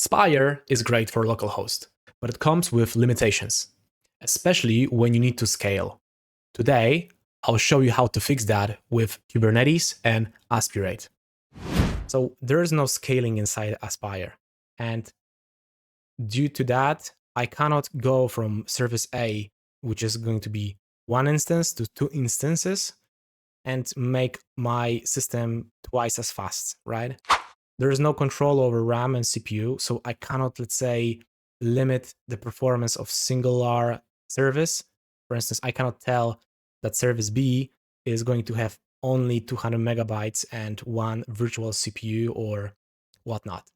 Aspire is great for localhost, but it comes with limitations, especially when you need to scale. Today, I'll show you how to fix that with Kubernetes and Aspirate. So there is no scaling inside Aspire, and due to that, I cannot go from service A, which is going to be one instance, to two instances, and make my system twice as fast, right? There is no control over RAM and CPU, so I cannot, let's say, limit the performance of singular service. For instance, I cannot tell that service B is going to have only 200 megabytes and one virtual CPU or whatnot.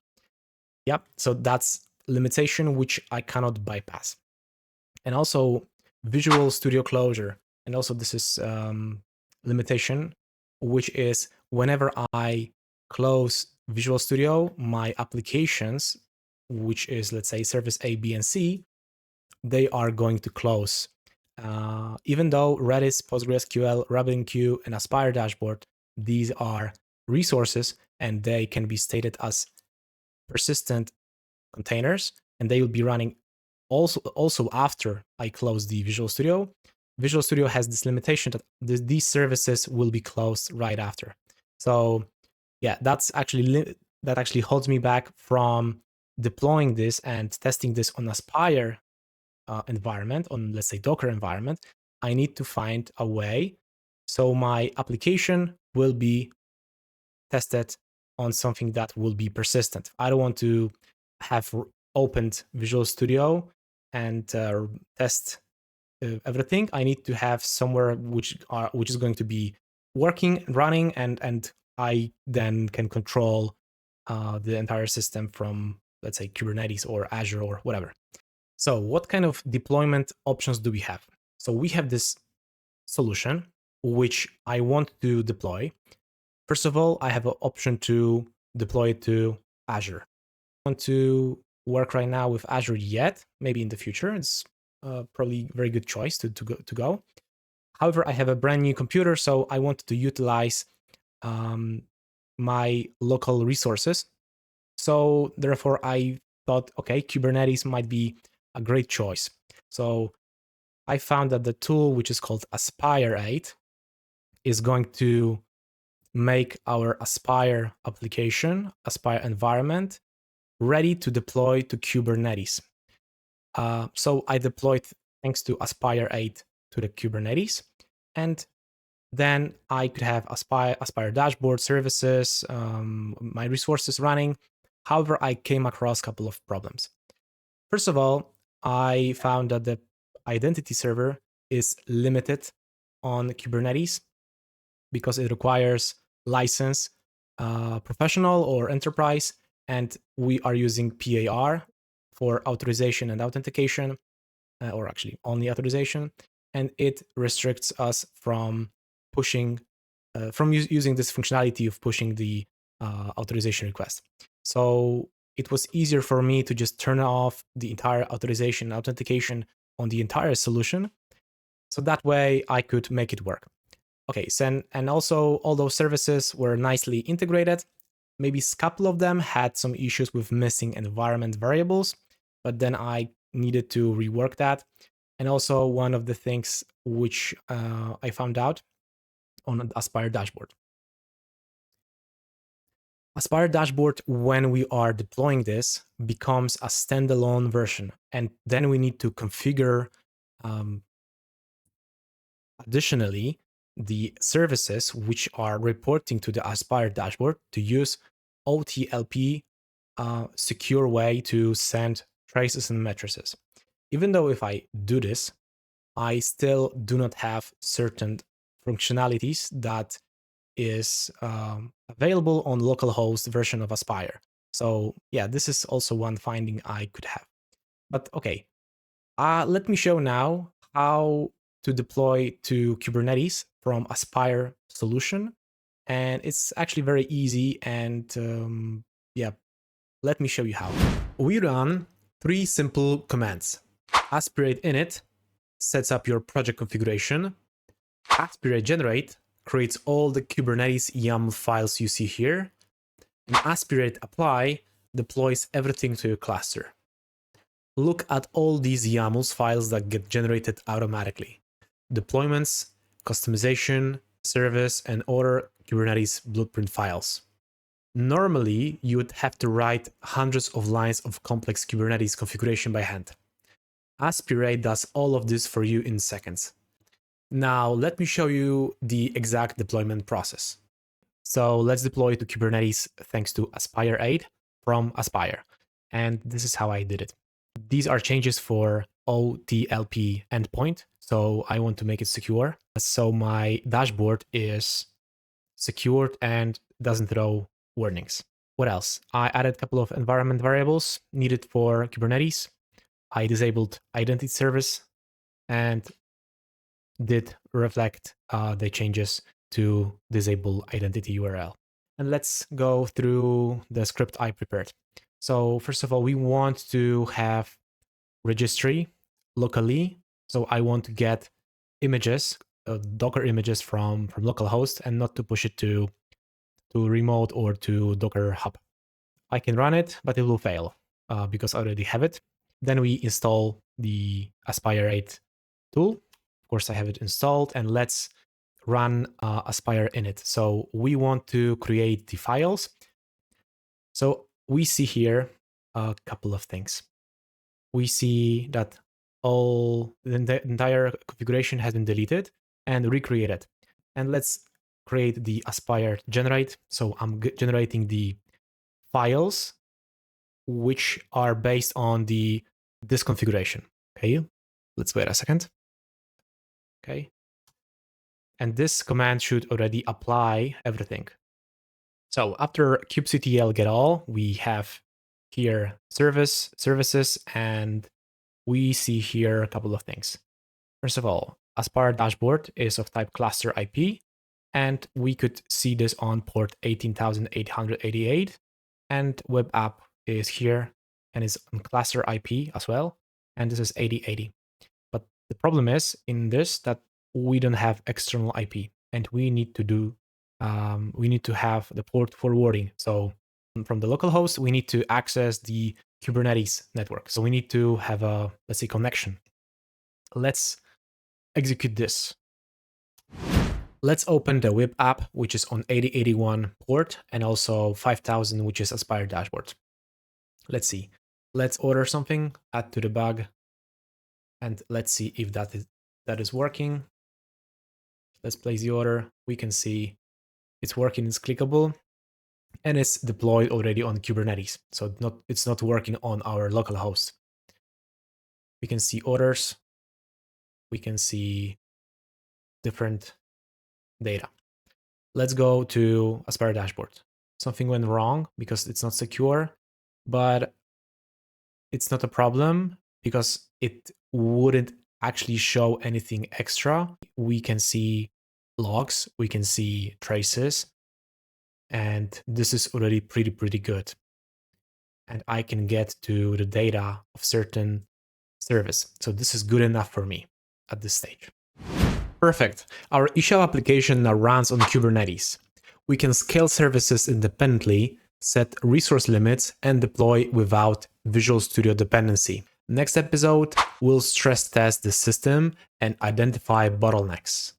Yep, so that's limitation which I cannot bypass. And also Visual Studio closure. And also this is limitation, which is whenever I close Visual Studio, my applications, which is, let's say, service A, B, and C, they are going to close. Even though Redis, PostgreSQL, RabbitMQ, and Aspire dashboard, these are resources and they can be stated as persistent containers, and they will be running also after I close the Visual Studio. Visual Studio has this limitation that these services will be closed right after. So yeah, that actually holds me back from deploying this and testing this on Aspire environment, on, let's say, Docker environment. I need to find a way so my application will be tested on something that will be persistent. I don't want to have opened Visual Studio and test everything. I need to have somewhere which is going to be working, running, and I then can control the entire system from, let's say, Kubernetes or Azure or whatever. So what kind of deployment options do we have? So we have this solution which I want to deploy. First of all, I have an option to deploy it to Azure. I want to work right now with Azure yet. Maybe in the future, it's probably a very good choice to go. However, I have a brand new computer, so I wanted to utilize my local resources. So therefore, I thought, okay, Kubernetes might be a great choice. So I found that the tool, which is called Aspirate, is going to make our Aspire application, Aspire environment, ready to deploy to Kubernetes. So I deployed, thanks to Aspirate, to the Kubernetes, and then I could have Aspire dashboard services, my resources running. However, I came across a couple of problems. First of all, I found that the identity server is limited on Kubernetes because it requires license, professional or enterprise, and we are using PAR for authorization and authentication, or actually only authorization, and it restricts us from pushing, using this functionality of pushing the authorization request. So it was easier for me to just turn off the entire authorization and authentication on the entire solution, so that way I could make it work. Okay, so, and also all those services were nicely integrated. Maybe a couple of them had some issues with missing environment variables, but then I needed to rework that. And also one of the things which I found out on Aspire dashboard. Aspire dashboard, when we are deploying this, becomes a standalone version, and then we need to configure additionally the services which are reporting to the Aspire dashboard to use OTLP secure way to send traces and matrices. Even though if I do this, I still do not have certain functionalities that is available on localhost version of Aspire. So yeah, this is also one finding I could have. But okay, let me show now how to deploy to Kubernetes from Aspire solution. And it's actually very easy, and yeah, let me show you how. We run 3 simple commands. Aspirate init sets up your project configuration. Aspirate generate creates all the Kubernetes YAML files you see here. And Aspirate apply deploys everything to your cluster. Look at all these YAMLs files that get generated automatically. Deployments, customization, service, and other Kubernetes blueprint files. Normally, you would have to write hundreds of lines of complex Kubernetes configuration by hand. Aspirate does all of this for you in seconds. Now, let me show you the exact deployment process. So let's deploy to Kubernetes thanks to Aspire 8 from Aspire. And this is how I did it. These are changes for OTLP endpoint. So I want to make it secure. So my dashboard is secured and doesn't throw warnings. What else? I added a couple of environment variables needed for Kubernetes. I disabled identity service and did reflect the changes to disable identity URL. And let's go through the script I prepared. So first of all, we want to have registry locally. So I want to get images, Docker images from localhost and not to push it to remote or to Docker Hub. I can run it, but it will fail because I already have it. Then we install the Aspire 8 tool. Of course, I have it installed, and let's run Aspire init. So we want to create the files. So we see here a couple of things. We see that all the entire configuration has been deleted and recreated. And let's create the Aspire generate. So I'm generating the files which are based on this configuration. Okay, let's wait a second. Okay, and this command should already apply everything. So after kubectl get all, we have here services, and we see here a couple of things. First of all, Aspire dashboard is of type cluster IP, and we could see this on port 18,888, and web app is here and is on cluster IP as well, and this is 8080. But the problem is in this that we don't have external IP, and we need to have the port forwarding. So from the local host, we need to access the Kubernetes network. So we need to have a, let's say, connection. Let's execute this. Let's open the web app, which is on 8081 port, and also 5000, which is Aspire dashboard. Let's see. Let's order something, add to the bug, and let's see if that is working. Let's place the order. We can see it's working, it's clickable, and it's deployed already on Kubernetes. So it's not working on our local host. We can see orders. We can see different data. Let's go to Aspire dashboard. Something went wrong because it's not secure, but it's not a problem because it wouldn't actually show anything extra. We can see logs, we can see traces, and this is already pretty good. And I can get to the data of certain service. So this is good enough for me at this stage. Perfect. Our eShell application now runs on Kubernetes. We can scale services independently, set resource limits, and deploy without Visual Studio dependency. Next episode, we'll stress test the system and identify bottlenecks.